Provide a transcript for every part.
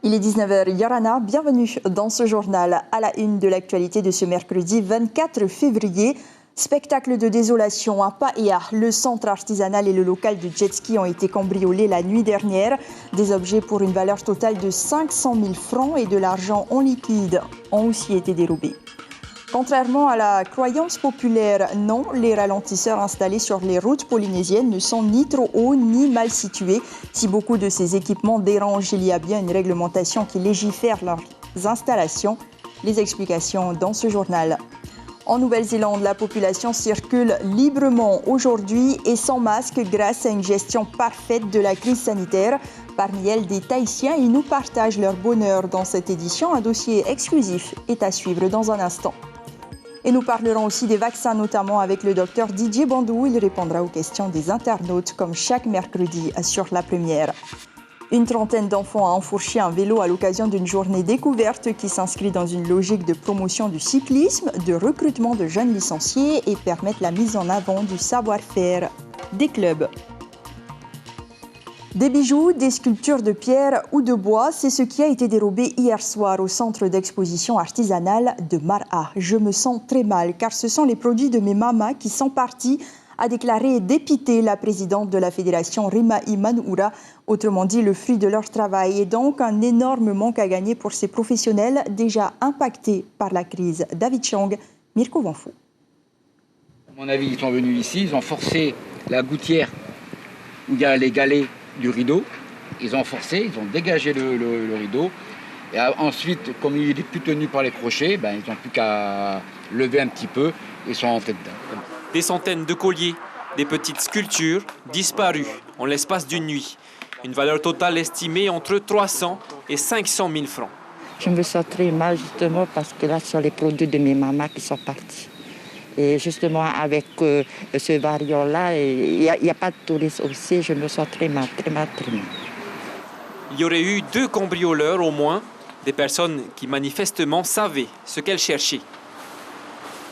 Il est 19h, Yorana, bienvenue dans ce journal. À la une de l'actualité de ce mercredi 24 février, spectacle de désolation à Paia. Le centre artisanal et le local de jet ski ont été cambriolés la nuit dernière. Des objets pour une valeur totale de 500 000 francs et de l'argent en liquide ont aussi été dérobés. Contrairement à la croyance populaire, non, les ralentisseurs installés sur les routes polynésiennes ne sont ni trop hauts ni mal situés. Si beaucoup de ces équipements dérangent, il y a bien une réglementation qui légifère leurs installations. Les explications dans ce journal. En Nouvelle-Zélande, la population circule librement aujourd'hui et sans masque grâce à une gestion parfaite de la crise sanitaire. Parmi elles, des Tahitiens, ils nous partagent leur bonheur dans cette édition. Un dossier exclusif est à suivre dans un instant. Et nous parlerons aussi des vaccins, notamment avec le docteur Didier Bandou. Il répondra aux questions des internautes, comme chaque mercredi sur La Première. Une trentaine d'enfants a enfourché un vélo à l'occasion d'une journée découverte qui s'inscrit dans une logique de promotion du cyclisme, de recrutement de jeunes licenciés et permettre la mise en avant du savoir-faire des clubs. Des bijoux, des sculptures de pierre ou de bois, c'est ce qui a été dérobé hier soir au centre d'exposition artisanale de Mara. Je me sens très mal car ce sont les produits de mes mamas qui sont partis, a déclaré dépitée la présidente de la fédération Rima'i Manuura. Autrement dit, le fruit de leur travail est donc un énorme manque à gagner pour ces professionnels déjà impactés par la crise. David Chang, Mirko Vanfou. À mon avis, ils sont venus ici, ils ont forcé la gouttière où il y a les galets du rideau. Ils ont forcé, ils ont dégagé le rideau. Et ensuite, comme il n'est plus tenu par les crochets, ils n'ont plus qu'à lever un petit peu et sont rentrés dedans. Des centaines de colliers, des petites sculptures disparues en l'espace d'une nuit. Une valeur totale estimée entre 300 et 500 000 francs. Je me sens très mal justement parce que là, ce sont les produits de mes mamans qui sont partis. Et justement, avec ce variant-là, il n'y a pas de touristes aussi. Je me sens très mal, très mal, très mal. Il y aurait eu 2 cambrioleurs au moins, des personnes qui manifestement savaient ce qu'elles cherchaient.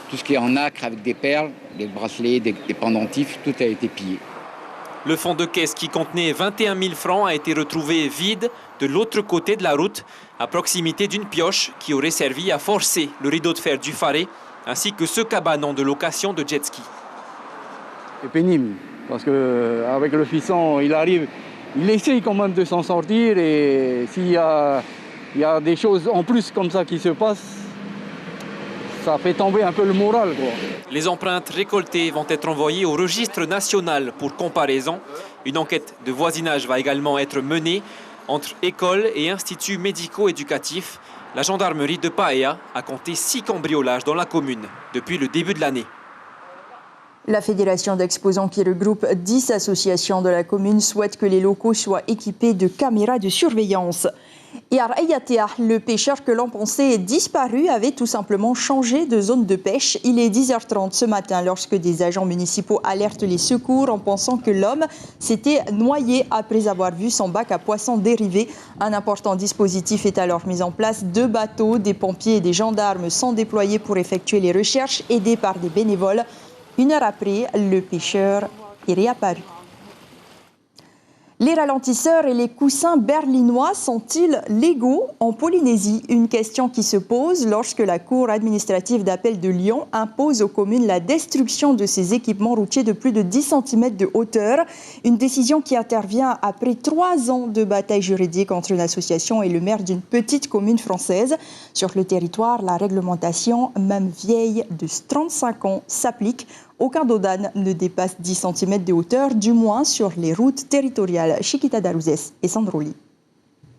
Tout ce qui est en nacre avec des perles, des bracelets, des pendentifs, tout a été pillé. Le fond de caisse qui contenait 21 000 francs a été retrouvé vide de l'autre côté de la route, à proximité d'une pioche qui aurait servi à forcer le rideau de fer du Faré, ainsi que ce cabanon de location de jet ski. C'est pénible, parce qu'avec le fisson, il essaye quand même de s'en sortir, et s'il y a des choses en plus comme ça qui se passent, ça fait tomber un peu le moral, quoi. Les empreintes récoltées vont être envoyées au registre national pour comparaison. Une enquête de voisinage va également être menée entre écoles et instituts médico-éducatifs. La gendarmerie de Paia a compté 6 cambriolages dans la commune depuis le début de l'année. La fédération d'exposants qui regroupe 10 associations de la commune souhaite que les locaux soient équipés de caméras de surveillance. Et à Raiatea, le pêcheur que l'on pensait disparu avait tout simplement changé de zone de pêche. Il est 10h30 ce matin lorsque des agents municipaux alertent les secours en pensant que l'homme s'était noyé après avoir vu son bac à poissons dériver. Un important dispositif est alors mis en place. 2 bateaux, des pompiers et des gendarmes sont déployés pour effectuer les recherches, aidés par des bénévoles. 1 heure après, le pêcheur est réapparu. Les ralentisseurs et les coussins berlinois sont-ils légaux en Polynésie? Une question qui se pose lorsque la Cour administrative d'appel de Lyon impose aux communes la destruction de ces équipements routiers de plus de 10 cm de hauteur. Une décision qui intervient après 3 ans de bataille juridique entre une association et le maire d'une petite commune française. Sur le territoire, la réglementation, même vieille de 35 ans, s'applique. Aucun dodane ne dépasse 10 cm de hauteur, du moins sur les routes territoriales. Chiquita Darouzès et Sandroli.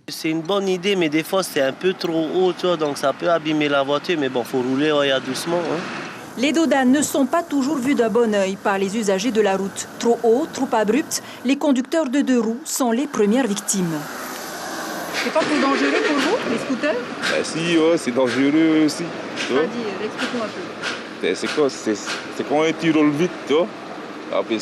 C'est une bonne idée, mais des fois c'est un peu trop haut, tu vois, donc ça peut abîmer la voiture. Mais bon, il faut rouler doucement. Les dodanes ne sont pas toujours vus d'un bon œil par les usagers de la route. Trop haut, trop abrupt, les conducteurs de 2 roues sont les premières victimes. C'est pas trop dangereux pour vous, les scooters? Si, ouais, c'est dangereux aussi. Vas-y, explique-nous un peu. C'est quoi? C'est quand tu roules vite, tu vois. Après,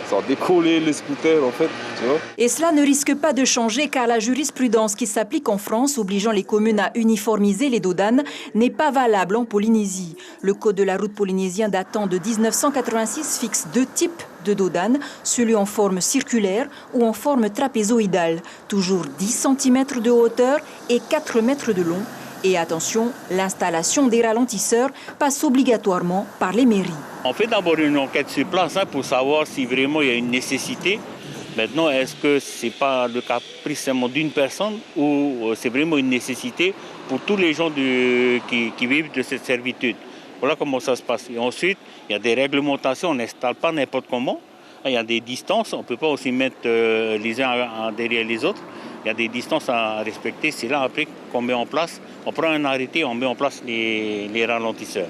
Ça a décollé les scooters en fait, tu vois. Et cela ne risque pas de changer car la jurisprudence qui s'applique en France, obligeant les communes à uniformiser les dodanes, n'est pas valable en Polynésie. Le code de la route polynésien datant de 1986 fixe 2 types de dodanes, celui en forme circulaire ou en forme trapézoïdale. Toujours 10 cm de hauteur et 4 mètres de long. Et attention, l'installation des ralentisseurs passe obligatoirement par les mairies. On fait d'abord une enquête sur place pour savoir si vraiment il y a une nécessité. Maintenant, est-ce que ce n'est pas le caprice seulement d'une personne ou c'est vraiment une nécessité pour tous les gens qui vivent de cette servitude? Voilà comment ça se passe. Et ensuite, il y a des réglementations, on n'installe pas n'importe comment. Il y a des distances, on ne peut pas aussi mettre les uns derrière les autres. Il y a des distances à respecter. C'est là après qu'on met en place, on prend un arrêté, on met en place les ralentisseurs.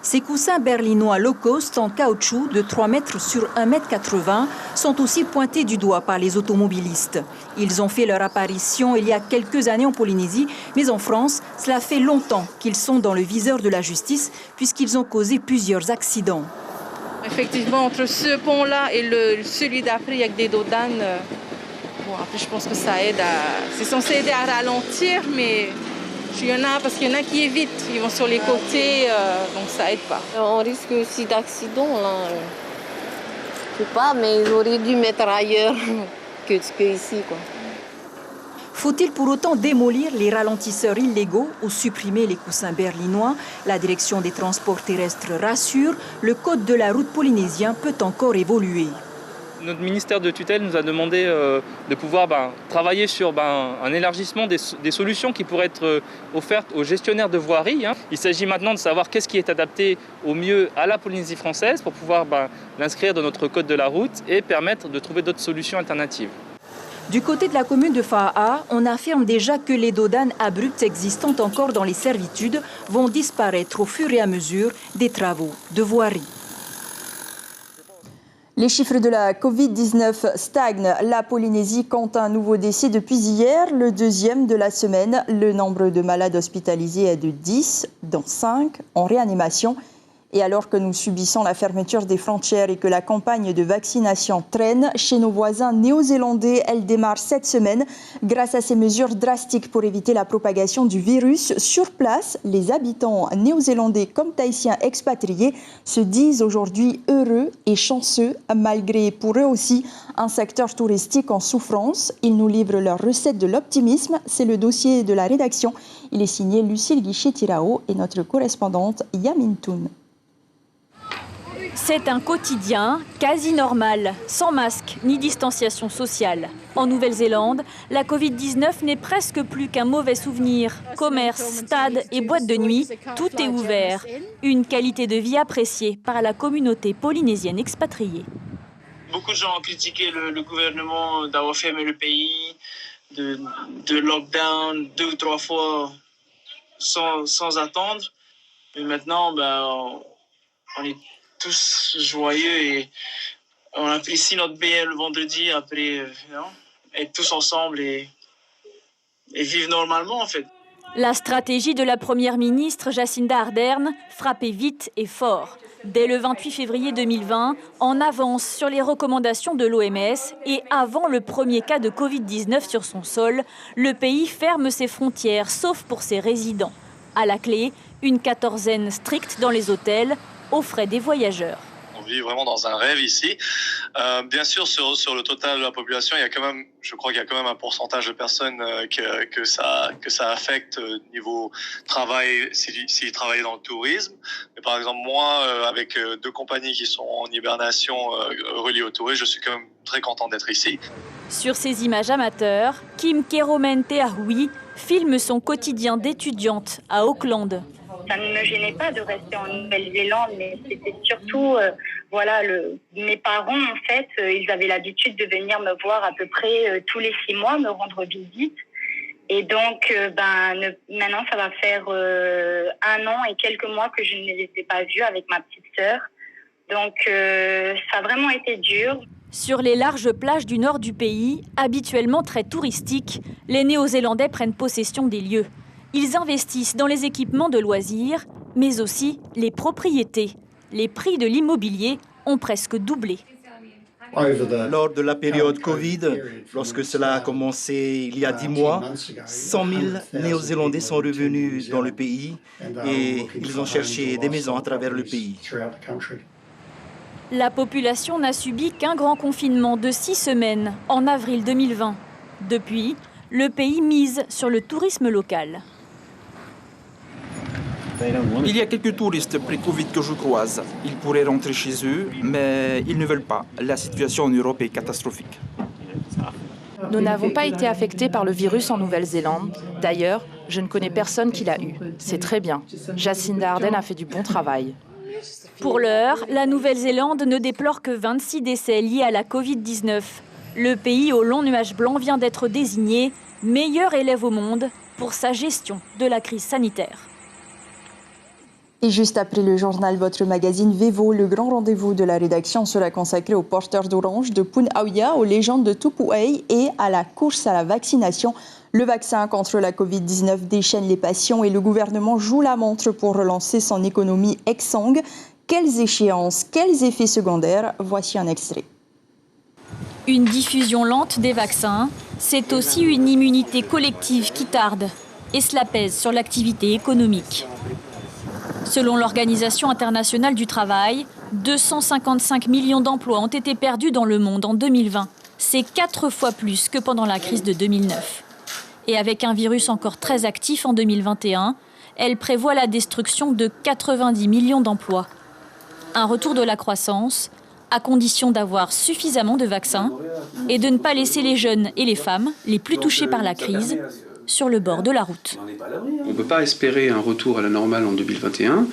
Ces coussins berlinois low cost en caoutchouc de 3 mètres sur 1,80 m sont aussi pointés du doigt par les automobilistes. Ils ont fait leur apparition il y a quelques années en Polynésie, mais en France, cela fait longtemps qu'ils sont dans le viseur de la justice puisqu'ils ont causé plusieurs accidents. Effectivement, entre ce pont-là et celui d'après, il y a que des dodanes. Bon, après, je pense que ça aide c'est censé aider à ralentir, mais il y en a parce qu'il y en a qui évitent. Ils vont sur les côtés, donc ça aide pas. On risque aussi d'accident, là. Je sais pas, mais ils auraient dû mettre ailleurs que ici, quoi. Faut-il pour autant démolir les ralentisseurs illégaux ou supprimer les coussins berlinois? La direction des transports terrestres rassure, le code de la route polynésien peut encore évoluer. Notre ministère de tutelle nous a demandé de pouvoir travailler sur un élargissement des solutions qui pourraient être offertes aux gestionnaires de voirie. Il s'agit maintenant de savoir qu'est-ce qui est adapté au mieux à la Polynésie française pour pouvoir l'inscrire dans notre code de la route et permettre de trouver d'autres solutions alternatives. Du côté de la commune de Fa'a, on affirme déjà que les dodanes abruptes existant encore dans les servitudes vont disparaître au fur et à mesure des travaux de voirie. Les chiffres de la Covid-19 stagnent. La Polynésie compte un nouveau décès depuis hier, le deuxième de la semaine. Le nombre de malades hospitalisés est de 10, dont 5 en réanimation. Et alors que nous subissons la fermeture des frontières et que la campagne de vaccination traîne, chez nos voisins néo-zélandais, elle démarre cette semaine. Grâce à ces mesures drastiques pour éviter la propagation du virus, sur place, les habitants néo-zélandais comme tahitiens expatriés se disent aujourd'hui heureux et chanceux, malgré pour eux aussi un secteur touristique en souffrance. Ils nous livrent leur recette de l'optimisme. C'est le dossier de la rédaction. Il est signé Lucille Guichet-Tirao et notre correspondante Yamin Toun. C'est un quotidien quasi normal, sans masque ni distanciation sociale. En Nouvelle-Zélande, la Covid-19 n'est presque plus qu'un mauvais souvenir. Commerce, stades et boîtes de nuit, tout est ouvert. Une qualité de vie appréciée par la communauté polynésienne expatriée. Beaucoup de gens ont critiqué le gouvernement d'avoir fermé le pays, de lockdown 2 ou 3 fois sans attendre. Mais maintenant, on est tous joyeux et on apprécie notre BL le vendredi après être tous ensemble et vivre normalement en fait. La stratégie de la première ministre Jacinda Ardern, frapper vite et fort. Dès le 28 février 2020, en avance sur les recommandations de l'OMS et avant le premier cas de Covid-19 sur son sol, le pays ferme ses frontières, sauf pour ses résidents. À la clé, une quatorzaine stricte dans les hôtels, aux frais des voyageurs. On vit vraiment dans un rêve ici. Bien sûr, sur le total de la population, il y a quand même, je crois qu'il y a quand même un pourcentage de personnes que ça affecte niveau travail, s'ils travaillent dans le tourisme. Mais par exemple, moi, avec 2 compagnies qui sont en hibernation reliées au tourisme, je suis quand même très content d'être ici. Sur ces images amateurs, Kim Keromen-Teahui filme son quotidien d'étudiante à Auckland. Ça ne me gênait pas de rester en Nouvelle-Zélande, mais c'était surtout, mes parents, en fait, ils avaient l'habitude de venir me voir à peu près tous les 6 mois, me rendre visite. Et donc, maintenant, ça va faire 1 an et quelques mois que je ne les ai pas vus avec ma petite sœur. Donc, ça a vraiment été dur. Sur les larges plages du nord du pays, habituellement très touristiques, les Néo-Zélandais prennent possession des lieux. Ils investissent dans les équipements de loisirs, mais aussi les propriétés. Les prix de l'immobilier ont presque doublé. Lors de la période Covid, lorsque cela a commencé il y a 10 mois, 100 000 Néo-Zélandais sont revenus dans le pays et ils ont cherché des maisons à travers le pays. La population n'a subi qu'un grand confinement de 6 semaines en avril 2020. Depuis, le pays mise sur le tourisme local. Il y a quelques touristes pré-Covid que je croise. Ils pourraient rentrer chez eux, mais ils ne veulent pas. La situation en Europe est catastrophique. Nous n'avons pas été affectés par le virus en Nouvelle-Zélande. D'ailleurs, je ne connais personne qui l'a eu. C'est très bien. Jacinda Ardern a fait du bon travail. Pour l'heure, la Nouvelle-Zélande ne déplore que 26 décès liés à la Covid-19. Le pays au long nuage blanc vient d'être désigné meilleur élève au monde pour sa gestion de la crise sanitaire. Et juste après le journal, votre magazine Vevo, le grand rendez-vous de la rédaction sera consacré aux porteurs d'orange de Punaouia, aux légendes de Tupuai et à la course à la vaccination. Le vaccin contre la Covid-19 déchaîne les passions et le gouvernement joue la montre pour relancer son économie exsangue. Quelles échéances, quels effets secondaires? Voici un extrait. Une diffusion lente des vaccins, c'est aussi une immunité collective qui tarde. Et cela pèse sur l'activité économique. Selon l'Organisation internationale du travail, 255 millions d'emplois ont été perdus dans le monde en 2020. C'est 4 fois plus que pendant la crise de 2009. Et avec un virus encore très actif en 2021, elle prévoit la destruction de 90 millions d'emplois. Un retour de la croissance, à condition d'avoir suffisamment de vaccins et de ne pas laisser les jeunes et les femmes, les plus touchés par la crise, sur le bord de la route. On ne peut pas espérer un retour à la normale en 2021.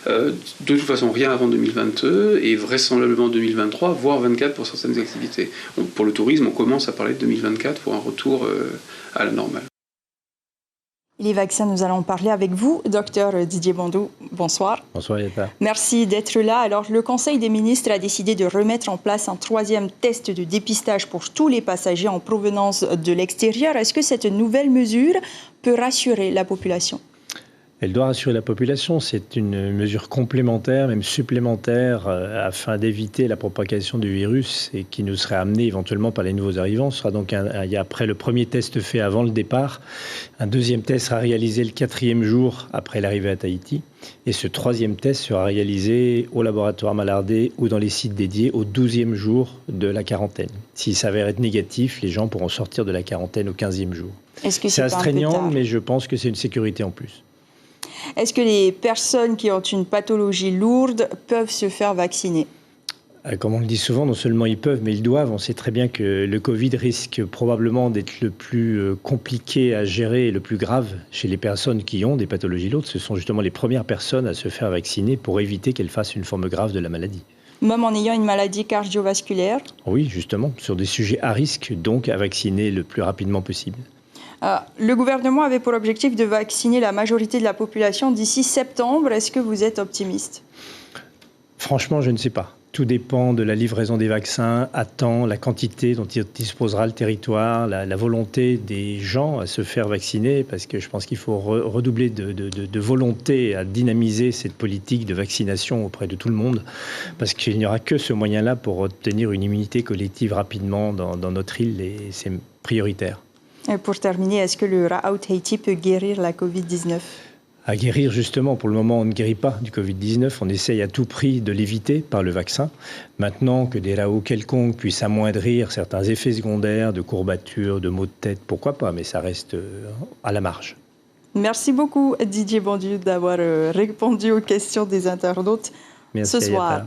De toute façon, rien avant 2022 et vraisemblablement 2023, voire 2024 pour certaines activités. Pour le tourisme, on commence à parler de 2024 pour un retour à la normale. Les vaccins, nous allons parler avec vous, docteur Didier Bondou. Bonsoir. Bonsoir, Yetta. Merci d'être là. Alors, le Conseil des ministres a décidé de remettre en place un 3e test de dépistage pour tous les passagers en provenance de l'extérieur. Est-ce que cette nouvelle mesure peut rassurer la population ? Elle doit rassurer la population. C'est une mesure complémentaire, même supplémentaire, afin d'éviter la propagation du virus et qui nous serait amenée éventuellement par les nouveaux arrivants. Ce sera donc après le premier test fait avant le départ, un 2e test sera réalisé le 4e jour après l'arrivée à Tahiti. Et ce 3e test sera réalisé au laboratoire Malardé ou dans les sites dédiés au 12e jour de la quarantaine. S'il s'avère être négatif, les gens pourront sortir de la quarantaine au 15e jour. C'est astreignant, mais je pense que c'est une sécurité en plus. Est-ce que les personnes qui ont une pathologie lourde peuvent se faire vacciner ? Comme on le dit souvent, non seulement ils peuvent, mais ils doivent. On sait très bien que le Covid risque probablement d'être le plus compliqué à gérer et le plus grave chez les personnes qui ont des pathologies lourdes. Ce sont justement les premières personnes à se faire vacciner pour éviter qu'elles fassent une forme grave de la maladie. Même en ayant une maladie cardiovasculaire ? Oui, justement, sur des sujets à risque, donc à vacciner le plus rapidement possible. Le gouvernement avait pour objectif de vacciner la majorité de la population d'ici septembre. Est-ce que vous êtes optimiste ? Franchement, je ne sais pas. Tout dépend de la livraison des vaccins, à temps, la quantité dont il disposera le territoire, la volonté des gens à se faire vacciner, parce que je pense qu'il faut redoubler de volonté à dynamiser cette politique de vaccination auprès de tout le monde, parce qu'il n'y aura que ce moyen-là pour obtenir une immunité collective rapidement dans notre île, et c'est prioritaire. Et pour terminer, est-ce que le Raoult Haiti peut guérir la Covid-19 ? À guérir, justement, pour le moment, on ne guérit pas du Covid-19. On essaye à tout prix de l'éviter par le vaccin. Maintenant, que des Raoult quelconques puissent amoindrir certains effets secondaires de courbatures, de maux de tête, pourquoi pas, mais ça reste à la marge. Merci beaucoup, Didier Bondou, d'avoir répondu aux questions des internautes ce soir.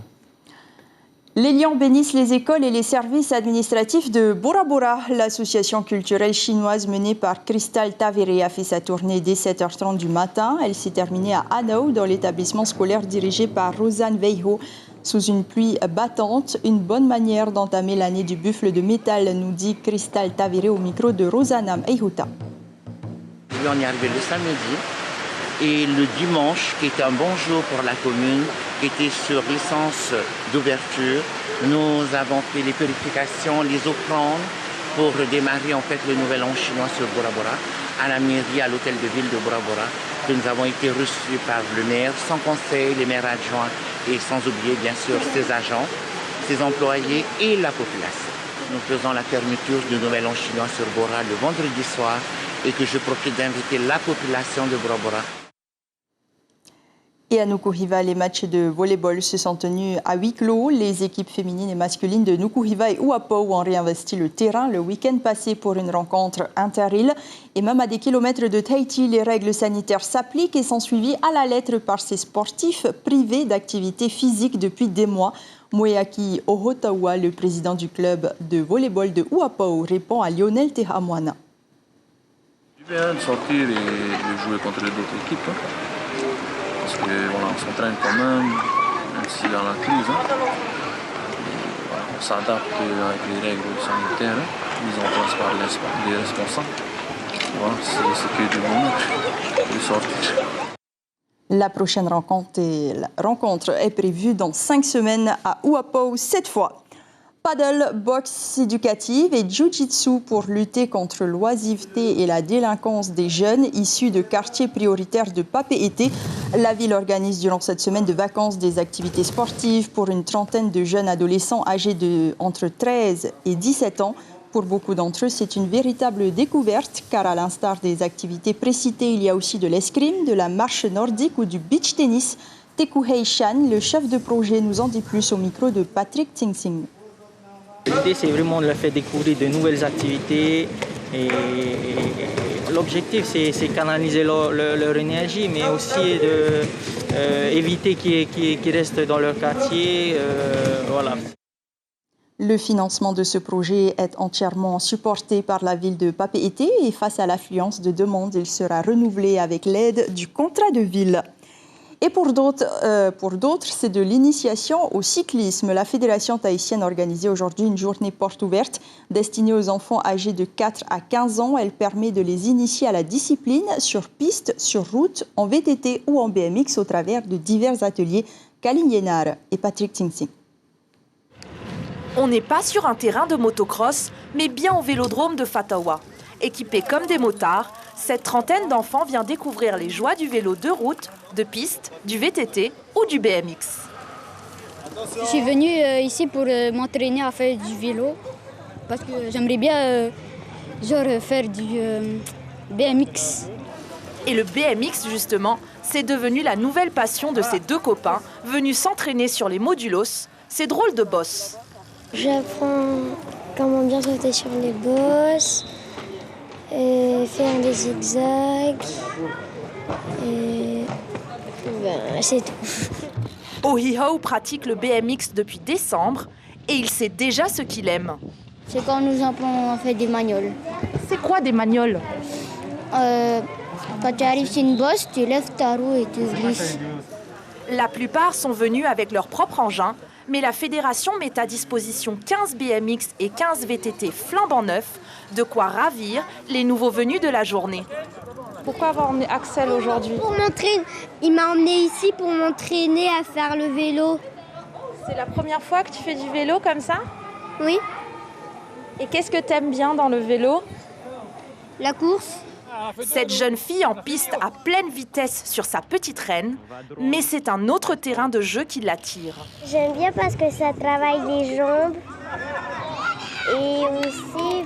Les Lions bénissent les écoles et les services administratifs de Bora Bora. L'association culturelle chinoise menée par Crystal Tavere a fait sa tournée dès 7h30 du matin. Elle s'est terminée à Hanau, dans l'établissement scolaire dirigé par Rosanne Weiho. Sous une pluie battante, une bonne manière d'entamer l'année du buffle de métal, nous dit Crystal Tavere au micro de Rosanna Eihuta. On est arrivé le samedi et le dimanche, qui était un bon jour pour la commune, qui était sur l'essence d'ouverture. Nous avons fait les purifications, les offrandes pour démarrer en fait le nouvel an chinois sur Bora Bora, à la mairie, à l'hôtel de ville de Bora Bora, que nous avons été reçus par le maire, son conseil, les maires adjoints et sans oublier bien sûr ses agents. ses employés et la population. Nous faisons la fermeture du Nouvel An chinois sur Bora le vendredi soir et que je profite d'inviter la population de Bora. Et à Nukuhiva, les matchs de volleyball se sont tenus à huis clos. Les équipes féminines et masculines de Nukuhiva et Uapau ont réinvesti le terrain le week-end passé pour une rencontre inter-îles. Et même à des kilomètres de Tahiti, les règles sanitaires s'appliquent et sont suivies à la lettre par ces sportifs privés d'activité physique depuis des mois. Moeaki Ohotawa, le président du club de volleyball de Uapau, répond à Lionel Tehamoana. C'est bien de sortir et de jouer contre d'autres équipes. Parce qu'on voilà, s'entraîne quand même si dans la crise. Voilà, on s'adapte avec les règles sanitaires mises en place par les responsables. Voilà, c'est que du bon match de sortir. La prochaine rencontre est prévue dans 5 semaines à Uapau cette fois. Paddle, boxe éducative et jiu-jitsu pour lutter contre l'oisiveté et la délinquance des jeunes issus de quartiers prioritaires de Papeete. La ville organise durant cette semaine de vacances des activités sportives pour une trentaine de jeunes adolescents âgés entre 13 et 17 ans. Pour beaucoup d'entre eux, c'est une véritable découverte car à l'instar des activités précitées, il y a aussi de l'escrime, de la marche nordique ou du beach tennis. Tekuhei Shan, le chef de projet, nous en dit plus au micro de Patrick Tingsing. L'idée, c'est vraiment de leur faire découvrir de nouvelles activités. Et l'objectif, c'est canaliser leur énergie, mais aussi éviter qu'ils restent dans leur quartier. Voilà. Le financement de ce projet est entièrement supporté par la ville de Papeete et face à l'affluence de demandes, il sera renouvelé avec l'aide du contrat de ville. Et pour d'autres, c'est de l'initiation au cyclisme. La Fédération tahitienne a organisé aujourd'hui une journée porte ouverte destinée aux enfants âgés de 4 à 15 ans. Elle permet de les initier à la discipline sur piste, sur route, en VTT ou en BMX au travers de divers ateliers. Kaline Yenar et Patrick Tingsing. On n'est pas sur un terrain de motocross, mais bien au vélodrome de Fatawa. Équipés comme des motards, cette trentaine d'enfants vient découvrir les joies du vélo de route, de piste, du VTT ou du BMX. Je suis venue ici pour m'entraîner à faire du vélo parce que j'aimerais bien faire du BMX. Et le BMX, justement, c'est devenu la nouvelle passion de ces deux copains venus s'entraîner sur les modulos, ces drôles de bosses. J'apprends comment bien sauter sur les bosses, et faire des zigzags, et c'est tout. Ohihau pratique le BMX depuis décembre et il sait déjà ce qu'il aime. C'est quand nous apprend à faire des magnoles. C'est quoi des magnoles? Quand tu arrives sur une bosse, tu lèves ta roue et tu glisses. La plupart sont venus avec leur propre engin, mais la fédération met à disposition 15 BMX et 15 VTT flambant neufs, de quoi ravir les nouveaux venus de la journée. Pourquoi avoir emmené Axel aujourd'hui? Pour m'entraîner. Il m'a emmené ici pour m'entraîner à faire le vélo. C'est la première fois que tu fais du vélo comme ça? Oui. Et qu'est-ce que tu aimes bien dans le vélo? La course. Cette jeune fille en piste à pleine vitesse sur sa petite reine, mais c'est un autre terrain de jeu qui l'attire. J'aime bien parce que ça travaille les jambes et aussi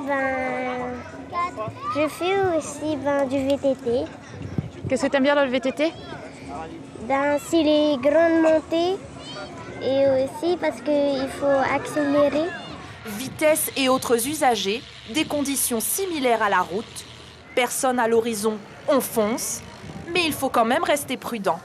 je fais aussi du VTT. Qu'est-ce que tu aimes bien dans le VTT? C'est les grandes montées et aussi parce qu'il faut accélérer. Vitesse et autres usagers, des conditions similaires à la route. Personne à l'horizon, on fonce, mais il faut quand même rester prudent.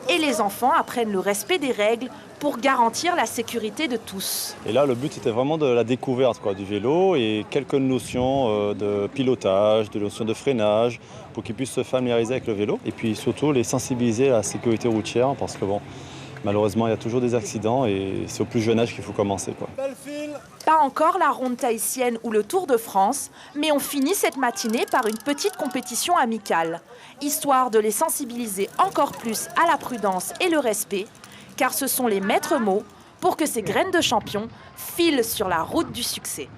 Et les enfants apprennent le respect des règles pour garantir la sécurité de tous. Et là, le but, c'était vraiment de la découverte du vélo et quelques notions de pilotage, de notions de freinage, pour qu'ils puissent se familiariser avec le vélo. Et puis surtout, les sensibiliser à la sécurité routière, parce que malheureusement, il y a toujours des accidents et c'est au plus jeune âge qu'il faut commencer. Pas encore la ronde tahitienne ou le Tour de France, mais on finit cette matinée par une petite compétition amicale, histoire de les sensibiliser encore plus à la prudence et le respect, car ce sont les maîtres mots pour que ces graines de champions filent sur la route du succès.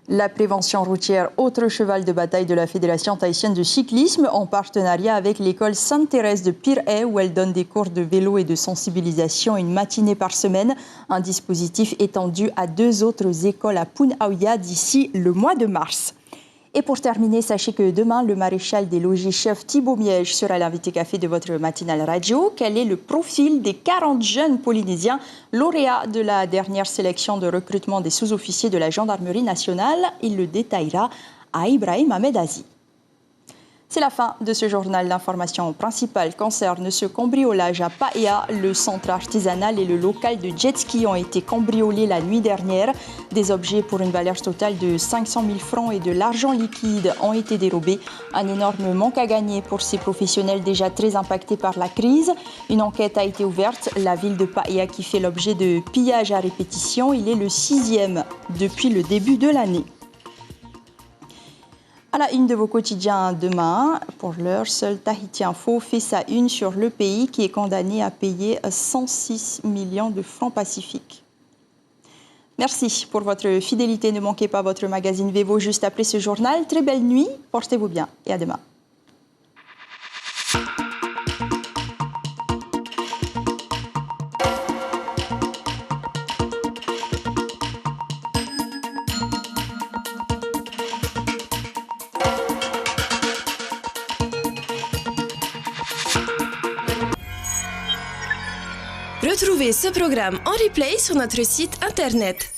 La prévention routière, autre cheval de bataille de la Fédération tahitienne de cyclisme, en partenariat avec l'école Sainte-Thérèse de Pirée, où elle donne des cours de vélo et de sensibilisation une matinée par semaine. Un dispositif étendu à 2 autres écoles à Punaauia d'ici le mois de mars. Et pour terminer, sachez que demain, le maréchal des logis chef Thibaut Miège sera l'invité café de votre matinale radio. Quel est le profil des 40 jeunes Polynésiens lauréats de la dernière sélection de recrutement des sous-officiers de la gendarmerie nationale? Il le détaillera à Ibrahim Ahmed Aziz. C'est la fin de ce journal. L'information principale concerne ce cambriolage à Paia. Le centre artisanal et le local de jet ski ont été cambriolés la nuit dernière. Des objets pour une valeur totale de 500 000 francs et de l'argent liquide ont été dérobés. Un énorme manque à gagner pour ces professionnels déjà très impactés par la crise. Une enquête a été ouverte. La ville de Paia qui fait l'objet de pillages à répétition. Il est le 6e depuis le début de l'année. À la une de vos quotidiens demain, pour l'heure, seul Tahiti Info fait sa une sur le pays qui est condamné à payer 106 millions de francs pacifiques. Merci pour votre fidélité. Ne manquez pas votre magazine Vevo juste après ce journal. Très belle nuit, portez-vous bien et à demain. Retrouvez ce programme en replay sur notre site internet